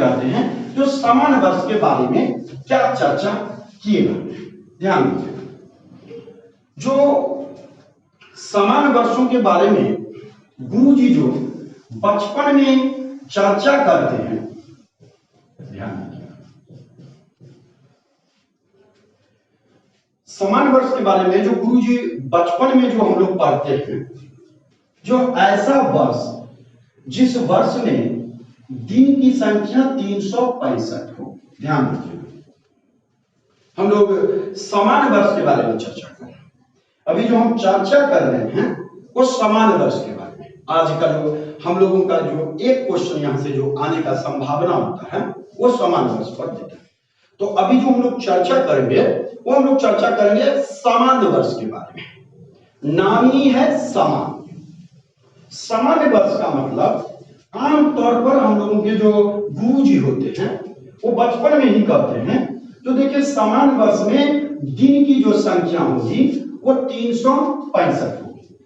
जाते हैं जो समान वर्ष के बारे में क्या चर्चा किए गए हैं। ध्यान दीजिए, जो समान वर्षों के बारे में गुरु जी जो बचपन में चर्चा करते हैं, ध्यान दीजिए, समान वर्ष के बारे में जो गुरु जी बचपन में जो हम लोग पढ़ते हैं, जो ऐसा वर्ष जिस वर्ष में दिन की संख्या 365 हो। ध्यान दीजिए, हम लोग समान वर्ष के बारे में चर्चा कर रहे हैं। अभी जो हम चर्चा कर रहे हैं वो समान वर्ष के बारे में। आज का जो हम लोगों का जो एक क्वेश्चन यहां से जो आने का संभावना होता है वो समान वर्ष पर देता है। तो अभी जो हम लोग चर्चा करेंगे वो हम लोग चर्चा करेंगे समान वर्ष के बारे में। नाम ही है समान। समान वर्ष का मतलब आमतौर पर हम लोगों के जो गुरु जी होते हैं वो बचपन में ही कहते हैं, तो देखिए समान वर्ष में दिन की जो संख्या होगी वो 365 होगी।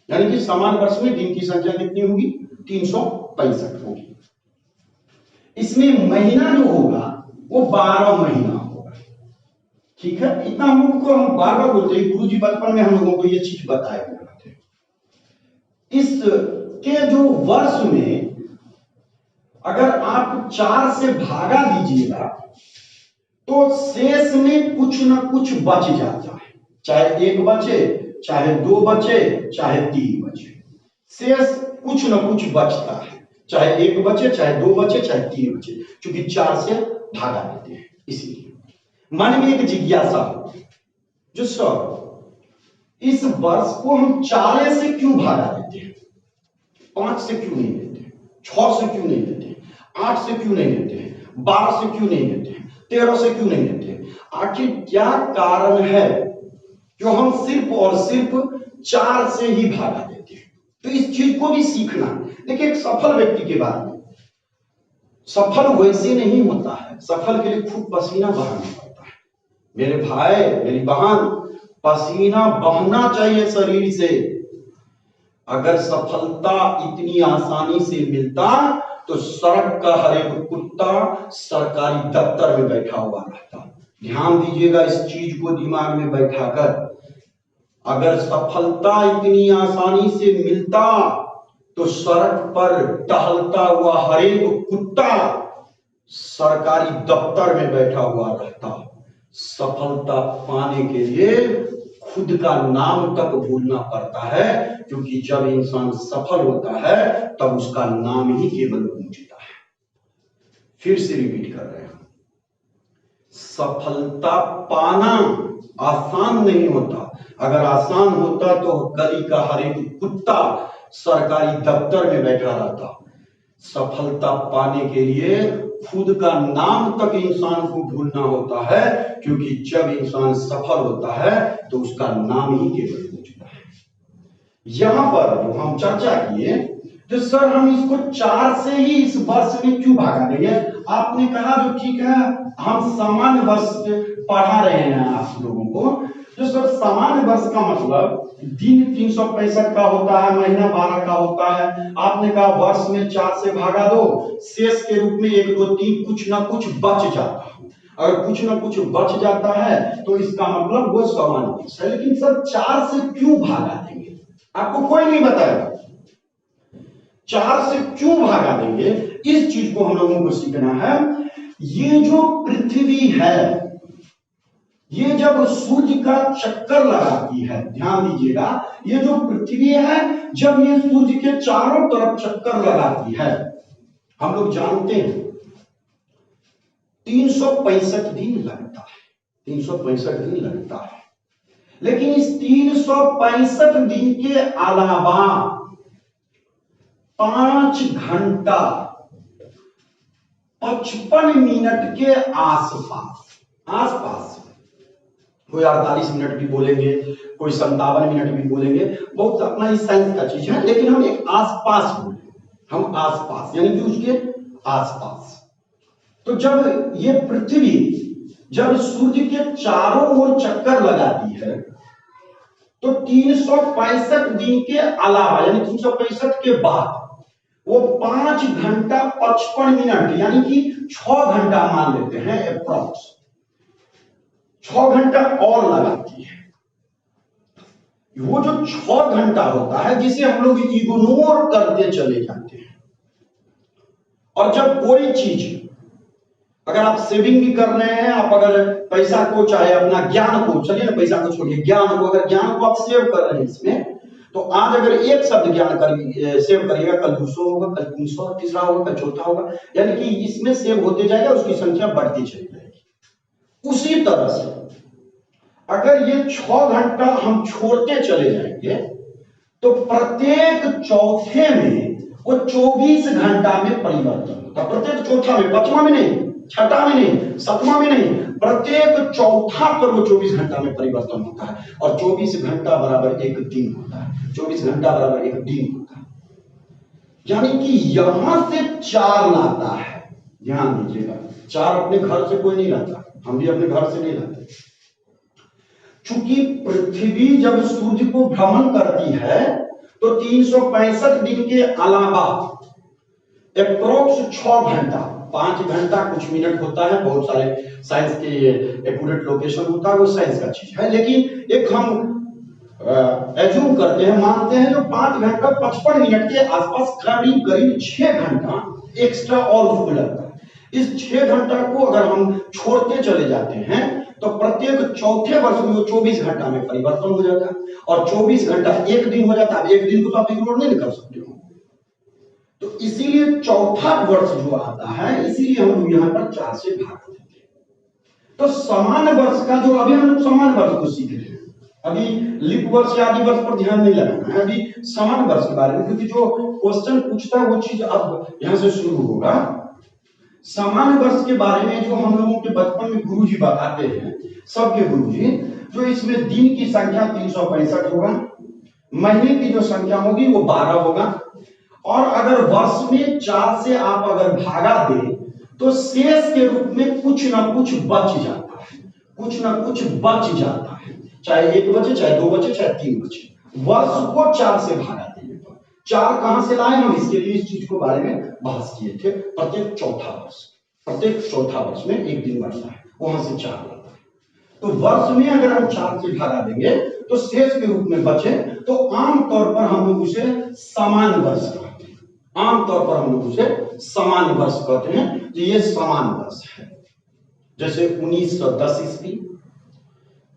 यानी कि समान वर्ष में दिन की संख्या कितनी होगी? 365 होगी। इसमें महीना जो होगा वो 12 महीना होगा। ठीक है, इतना हम लोग को हम बार बार बोलते हैं, गुरु जी बचपन में हम लोगों को ये चीज बताए हुए थे। इसके जो वर्ष में अगर आप 4 से भागा दीजिएगा तो शेष में कुछ ना कुछ बच जाता है, चाहे 1 बचे, चाहे 2 बचे, चाहे 3 बचे, शेष कुछ ना कुछ बचता है, चाहे 1 बचे, चाहे 2 बचे, चाहे 3 बचे, क्योंकि 4 से भागा देते हैं। इसलिए मन में एक जिज्ञासा हो जो सर इस वर्ष को हम 4 से क्यों भागा देते हैं, 5 से क्यों नहीं देते, 6 से क्यों नहीं देते, 8 से क्यों नहीं देते हैं, 12 से क्यों नहीं देते हैं, 13 से क्यों नहीं देते हैं? आखिर क्या कारण है जो हम सिर्फ और सिर्फ 4 से ही भागा देते हैं? तो इस चीज को भी सीखना। देखिए, एक सफल व्यक्ति के बारे में, सफल वैसे नहीं होता है, सफल के लिए खूब पसीना बहाना पड़ता है। मेरे भाई, मेरी बहन, पसीना बहना चाहिए शरीर से। अगर सफलता इतनी आसानी से मिलता तो सड़क का हर एक कुत्ता सरकारी दफ्तर में बैठा हुआ रहता। ध्यान दीजिएगा, इस चीज को दिमाग में बैठाकर, अगर सफलता इतनी आसानी से मिलता तो सड़क पर टहलता हुआ हर एक कुत्ता सरकारी दफ्तर में बैठा हुआ रहता। सफलता पाने के लिए खुद का नाम तक भूलना पड़ता है, क्योंकि जब इंसान सफल होता है तब उसका नाम ही केवल गूंजता है। फिर से रिपीट कर रहे हैं, सफलता पाना आसान नहीं होता। अगर आसान होता तो गली का हर एक कुत्ता सरकारी दफ्तर में बैठा रहता। सफलता पाने के लिए खुद का नाम तक इंसान को भूलना होता है, क्योंकि जब इंसान सफल होता है तो उसका नाम ही केवल गूंजता है। यहां पर जो हम चर्चा किए, तो सर हम इसको 4 से ही इस वर्ष में क्यों भागा देंगे? आपने कहा जो ठीक है, हम समान वर्ष पढ़ा रहे हैं आप लोगों को, तो सर समान वर्ष का मतलब दिन 365 का होता है, महीना 12 का होता है। आपने कहा वर्ष में 4 से भागा दो, शेष के रूप में 1, 2, 3 कुछ ना कुछ बच जाता है। अगर कुछ ना कुछ बच जाता है तो इसका मतलब वो समान वर्ष है। लेकिन सर 4 से क्यों भागा देंगे? आपको कोई नहीं बताएगा 4 से क्यों भागा देंगे। इस चीज को हम लोगों को सीखना है। ये जो पृथ्वी है, ये जब सूर्य का चक्कर लगाती है, ध्यान दीजिएगा, ये जो पृथ्वी है जब ये सूर्य के चारों तरफ चक्कर लगाती है, हम लोग जानते हैं 365 दिन लगता है, 365 दिन लगता है। लेकिन इस 365 दिन के अलावा 5 घंटा 55 मिनट के आसपास कोई 48 मिनट भी बोलेंगे, कोई 57 मिनट भी बोलेंगे, बहुत अपना इस साइंस का चीज है, लेकिन हम एक आसपास बोले, हम आसपास यानी कि उसके आसपास। तो जब ये पृथ्वी जब सूर्य के चारों ओर चक्कर लगाती है तो 365 दिन के अलावा यानी 365 के बाद वो 5 घंटा 55 मिनट यानी कि 6 घंटा मान लेते हैं अप्रॉक्स, 6 घंटा और लगाती है। वो जो 6 घंटा होता है जिसे हम लोग इग्नोर करते चले जाते हैं। और जब कोई चीज, अगर आप सेविंग भी कर रहे हैं, आप अगर पैसा को, चाहे अपना ज्ञान को, चलिए ना पैसा को छोड़िए, ज्ञान को, अगर ज्ञान को आप सेव कर रहे हैं इसमें, तो आज अगर एक शब्द ज्ञान सेव करिएगा, कल 200 होगा, कल 300, तीसरा होगा, कल चौथा होगा, यानी कि इसमें सेव होते जाएगा, उसकी संख्या बढ़ती चली जाएगी। उसी तरह से अगर ये 6 घंटा हम छोड़ते चले जाएंगे तो प्रत्येक चौथे में वो 24 घंटा में परिवर्तन होता है। प्रत्येक चौथा में, 5वां में नहीं, 6वां में नहीं, 7वां में नहीं, प्रत्येक चौथा पर वो 24 घंटा में परिवर्तन होता है। और 24 घंटा बराबर एक दिन होता है, 24 घंटा बराबर एक दिन होता है। यानी कि यहां से 4 लाता है। ध्यान दीजिएगा, 4 अपने घर से कोई नहीं लाता, हम भी अपने घर से नहीं लाते। चूंकि पृथ्वी जब सूर्य को भ्रमण करती है तो 365 दिन के अलावा अप्रोक्स 6 घंटा, 5 घंटा कुछ मिनट होता है, बहुत सारे साइंस के एक्यूरेट लोकेशन होता है, वो साइंस का चीज है, लेकिन एक हम एज्यूम करते हैं, मानते हैं जो 5 घंटा 55 मिनट के आसपास करीब करीब 6 घंटा एक्स्ट्रा और उसको लगता है। इस 6 घंटा को अगर हम छोड़ते चले जाते हैं तो प्रत्येक चौथे वर्ष में वो 24 घंटा में परिवर्तन हो जाता है, और 24 घंटा एक दिन हो जाता है। एक दिन को तो आप इग्नोर नहीं कर सकते हो, तो इसीलिए चौथा वर्ष जो आता है, इसीलिए हम लोग यहाँ पर 4 से भाग देते हैं। तो समान वर्ष का जो, अभी हम लोग समान वर्ष को सीख रहे हैं, अभी लिप वर्ष या आदि वर्ष पर ध्यान नहीं लगाना है, अभी समान वर्ष के बारे में, क्योंकि जो क्वेश्चन पूछता है वो चीज अब यहां से शुरू होगा। समान वर्ष के बारे में जो हम लोगों के बचपन में गुरुजी बताते हैं, सबके गुरुजी, जो इसमें दिन की संख्या 365 होगा, महीने की जो संख्या होगी वो 12 होगा, और अगर वर्ष में 4 से आप अगर भागा दें तो शेष के रूप में कुछ ना कुछ बच जाता है, कुछ ना कुछ बच जाता है, चाहे 1 बचे, चाहे 2 बचे, चाहे 3 बचे। वर्ष को 4 से भागा देने पर 4 कहां से लाए हम, इसके लिए इस चीज को बारे में बहस किए थे। प्रत्येक चौथा वर्ष में एक दिन बढ़ता है, वहां से 4 लाता है। तो वर्ष में अगर हम 4 से भागा देंगे तो शेष के रूप में बचे, तो आमतौर पर हम लोग उसे समान वर्ष कहते हैं, आमतौर पर हम लोग उसे समान वर्ष कहते हैं। तो ये समान वर्ष है, जैसे 1910 ईस्वी,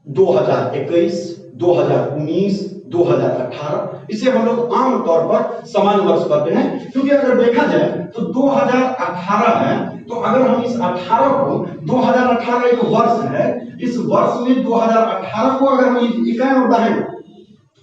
2021, 2019, 2018, इसे हम लोग आमतौर पर समान वर्ष कहते हैं। क्योंकि अगर देखा जाए तो 2018 है, तो अगर हम इस 18 को, 2018 एक वर्ष है, इस वर्ष में 2018 को अगर हम इकाई और बढ़ाएं,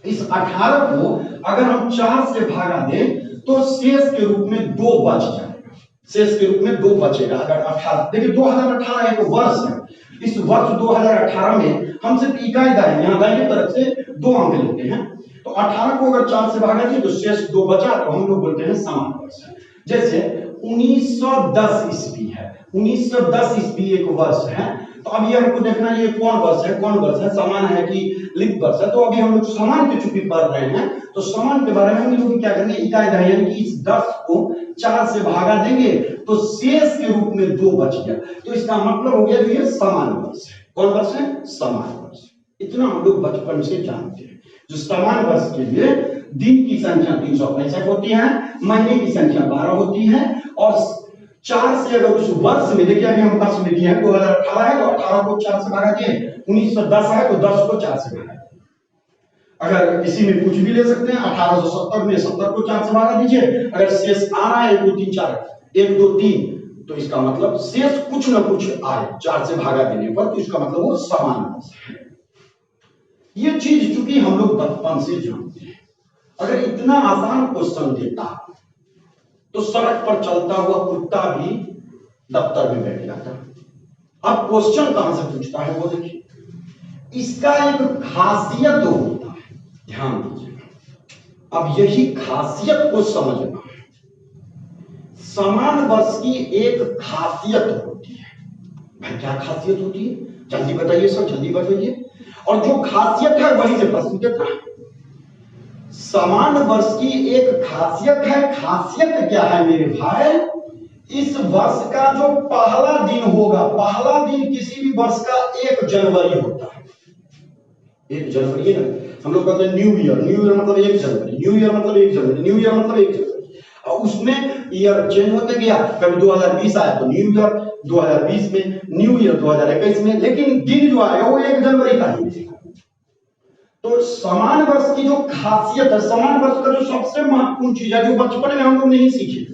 इस 18 को अगर हम 4 से भागा दें तो शेष के रूप में 2 बच जाएगा, शेष के रूप में 2 बचेगा। अगर 18, देखिए 2018 एक वर्ष है, इस वर्ष 2018 में हम सिर्फ इकाई दाएं, यहाँ दाहिने तरफ से 2 अंक लेते हैं, तो 18 को अगर 4 से भागा दिए तो शेष 2 बचा, तो हम लोग बोलते हैं समान वर्ष है। जैसे 1910 ईस्वी है, 1910 ईस्वी एक वर्ष है, तो अभी हमको देखना ये कौन वर्ष है, समान है कि लिप वर्ष है। तो अभी हम लोग समान के चूंकि पढ़ रहे हैं, तो समान के बारे में हम लोग क्या करेंगे, इकाई दाएं, यानी कि इस 10 को 4 से भागा देंगे तो शेष के रूप में 2 बच गया, तो इसका मतलब हो गया कि ये समान वर्ष है। कौन वर्ष है, समान वर्ष। इतना हम लोग बचपन से जानते हैं। जो समान वर्ष के लिए दिन की संख्या 365 होती है, महीने की संख्या 12 होती है, और 4 से अगर उस वर्ष में, देखिए अभी हम वर्ष में दिए हैं 2018 है, तो 18 को 4 से भागा दिए, 1910 है तो 10 को 4 से भागा दिए। अगर इसी में कुछ भी ले सकते हैं, 1870 में 70 को 4 से भागा दीजिए, अगर शेष आ रहा है 1 2 3 4, 1 2 3, तो इसका मतलब शेष कुछ ना कुछ आए 4 से भागा देने पर, तो इसका मतलब वो समान वर्ष है। ये चीज चूंकि हम लोग बचपन से जानते हैं, अगर इतना आसान क्वेश्चन देता तो सड़क पर चलता हुआ कुत्ता भी दफ्तर में बैठ जाता। अब क्वेश्चन कहां से पूछता है वो देखिए, इसका एक खासियत होता है, ध्यान दीजिएगा। अब यही खासियत को समझना है। समान वर्ष की एक खासियत होती है। भाई क्या खासियत होती है, जल्दी बताइए सर, जल्दी बताइए। और जो खासियत है वही से प्रश्न देता है। समान वर्ष की एक खासियत है। खासियत क्या है मेरे भाई? इस वर्ष का जो पहला दिन होगा, पहला दिन किसी भी वर्ष का 1 जनवरी होता है। 1 जनवरी है ना, हम लोग कहते हैं न्यू ईयर। न्यू ईयर मतलब 1 जनवरी, न्यू ईयर मतलब 1 जनवरी, न्यू ईयर मतलब 1 जनवरी। और उसमें ईयर चेंज होते गया, कभी 2020 आया तो न्यू ईयर 2020 में, न्यू ईयर 2021 में, लेकिन दिन जो आएगा वो 1 जनवरी का ही मिलेगा। तो समान वर्ष की जो खासियत है, समान वर्ष का जो सबसे महत्वपूर्ण चीज है, जो बचपन में हम लोग नहीं सीखे,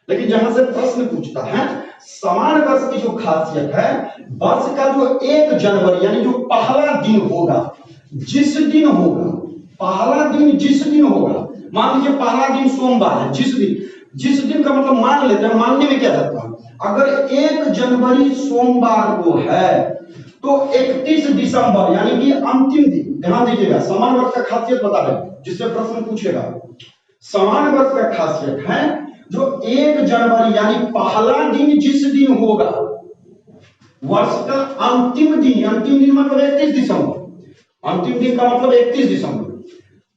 लेकिन जहां से प्रश्न पूछता है, समान वर्ष की जो खासियत है, वर्ष का जो 1 जनवरी यानी जो पहला दिन होगा, जिस दिन होगा, पहला दिन जिस दिन होगा, मान लीजिए पहला दिन सोमवार है, जिस दिन का मतलब मान लेते हैं, मानने में क्या जाता है, अगर 1 जनवरी सोमवार को है तो 31 दिसंबर यानी कि अंतिम दिन, ध्यान दीजिएगा, समान वर्ष का खासियत बता रहे हैं जिससे प्रश्न पूछेगा। समान वर्ष का खासियत है जो 1 जनवरी यानी पहला दिन जिस दिन होगा, वर्ष का अंतिम दिन मतलब 31 दिसंबर, अंतिम दिन का मतलब 31 दिसंबर,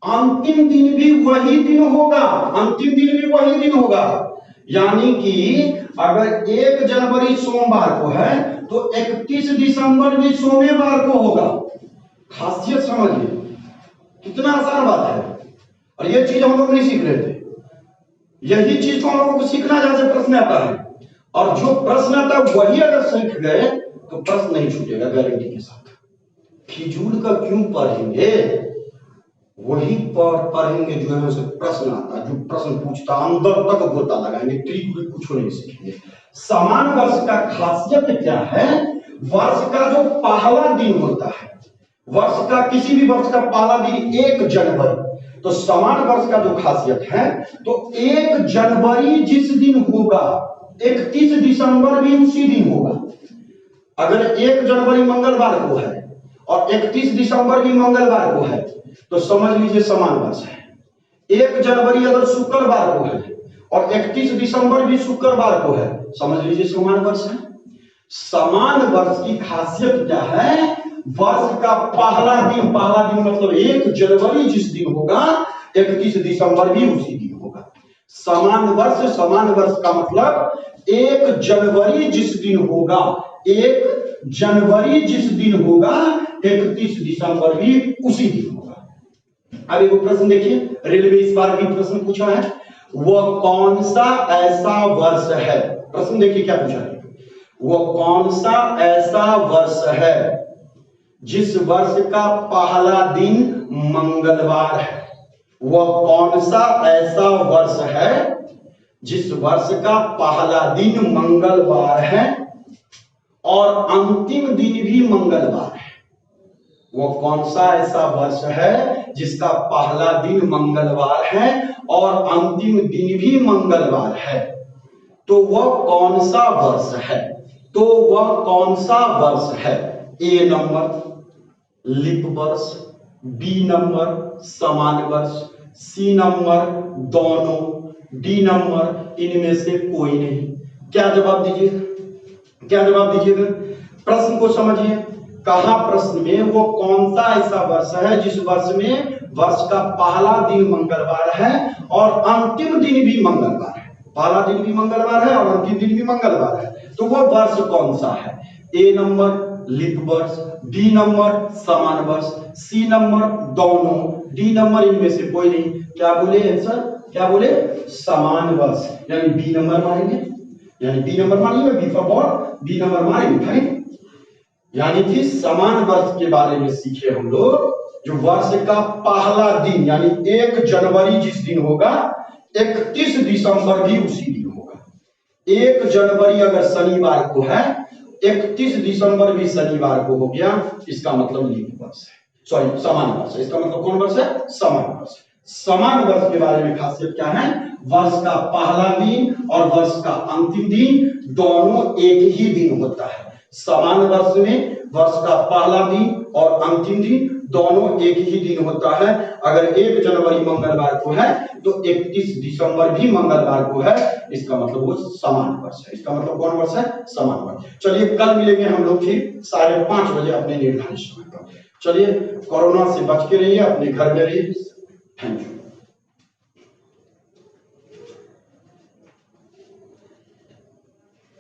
अंतिम दिन भी वही दिन होगा, अंतिम दिन भी वही दिन होगा। यानी कि अगर 1 जनवरी सोमवार को है तो 31 दिसंबर भी सोमवार को होगा। खासियत समझिए, कितना आसान बात है। और ये चीज हम लोग नहीं सीख रहे थे, यही चीज तो हम लोगों को सीखना जहां से प्रश्न आता है, और जो प्रश्न आता है वही अगर सीख गए तो प्रश्न नहीं छूटेगा गारंटी के साथ। फिजूल का क्यों पढ़ेंगे, वही पढ़ेंगे जो है उसे प्रश्न आता है, जो प्रश्न पूछता अंदर तक गोता लगाएंगे, ट्रिक कुछ नहीं सीखेंगे। समान वर्ष का खासियत क्या है? वर्ष का जो पहला दिन होता है, वर्ष का किसी भी वर्ष का पहला दिन 1 जनवरी, तो समान वर्ष का जो खासियत है, तो 1 जनवरी जिस दिन होगा 31 दिसंबर भी उसी दिन होगा। अगर 1 जनवरी मंगलवार को है और 31 दिसंबर भी मंगलवार को है तो समझ लीजिए समान वर्ष है। 1 जनवरी अगर शुक्रवार को है और 31 दिसंबर भी शुक्रवार को है, समझ लीजिए समान वर्ष है। समान वर्ष की खासियत क्या है? वर्ष का पहला दिन मतलब 1 जनवरी जिस दिन होगा 31 दिसंबर भी उसी दिन होगा। समान वर्ष का मतलब 1 जनवरी जिस दिन होगा, 1 जनवरी जिस दिन होगा 31 दिसंबर भी उसी दिन होगा। अब एक प्रश्न देखिए, रेलवे इस बार भी प्रश्न पूछा है, वह कौन सा ऐसा वर्ष है, प्रश्न देखिए क्या पूछा है, वह कौन सा ऐसा वर्ष है जिस वर्ष का पहला दिन मंगलवार है। वह कौन सा ऐसा वर्ष है जिस वर्ष का पहला दिन मंगलवार है और अंतिम दिन भी मंगलवार है। वो कौन सा ऐसा वर्ष है जिसका पहला दिन मंगलवार है और अंतिम दिन भी मंगलवार है। तो वह कौन सा वर्ष है? तो वह कौन सा वर्ष है? ए नंबर लीप वर्ष, बी नंबर समान वर्ष, सी नंबर दोनों, डी नंबर इनमें से कोई नहीं। क्या जवाब दीजिए, क्या जवाब दीजिएगा? प्रश्न को समझिए, कहा प्रश्न में वो कौन सा ऐसा वर्ष है जिस वर्ष में वर्ष का पहला दिन मंगलवार है और अंतिम दिन भी मंगलवार है। पहला दिन भी मंगलवार है और अंतिम दिन भी मंगलवार है, तो वो वर्ष कौन सा है? ए नंबर लीप वर्ष, बी नंबर समान वर्ष, सी नंबर दोनों, डी नंबर इनमें से कोई नहीं। क्या बोले आंसर? क्या बोले? समान वर्ष, यानी बी नंबर मारेंगे, यानी बी नंबर मारेंगे, B for ball, B number मारेंगे भाई। यानी कि समान वर्ष के बारे में सीखे हम लोग, जो वर्ष का पहला दिन यानी 1 जनवरी जिस दिन होगा 31 दिसंबर भी उसी दिन होगा। 1 जनवरी अगर शनिवार को है, 31 दिसंबर भी शनिवार को हो गया, इसका मतलब लीप वर्ष है, सॉरी समान वर्ष है। इसका मतलब कौन वर्ष है? समान वर्ष। समान वर्ष के बारे में खासियत क्या है? वर्ष का पहला दिन और वर्ष का अंतिम दिन दोनों एक ही दिन होता है। समान वर्ष में वर्ष का पहला दिन और अंतिम दिन दोनों एक ही दिन होता है। अगर 1 जनवरी मंगलवार को है तो 31 दिसंबर भी मंगलवार को है, इसका मतलब वो समान वर्ष है। इसका मतलब कौन वर्ष है? समान वर्ष। चलिए कल मिलेंगे हम लोग फिर 5:30 बजे अपने निर्धारित समय पर। चलिए कोरोना से बच के रहिए, अपने घर में रहिए। Thank you.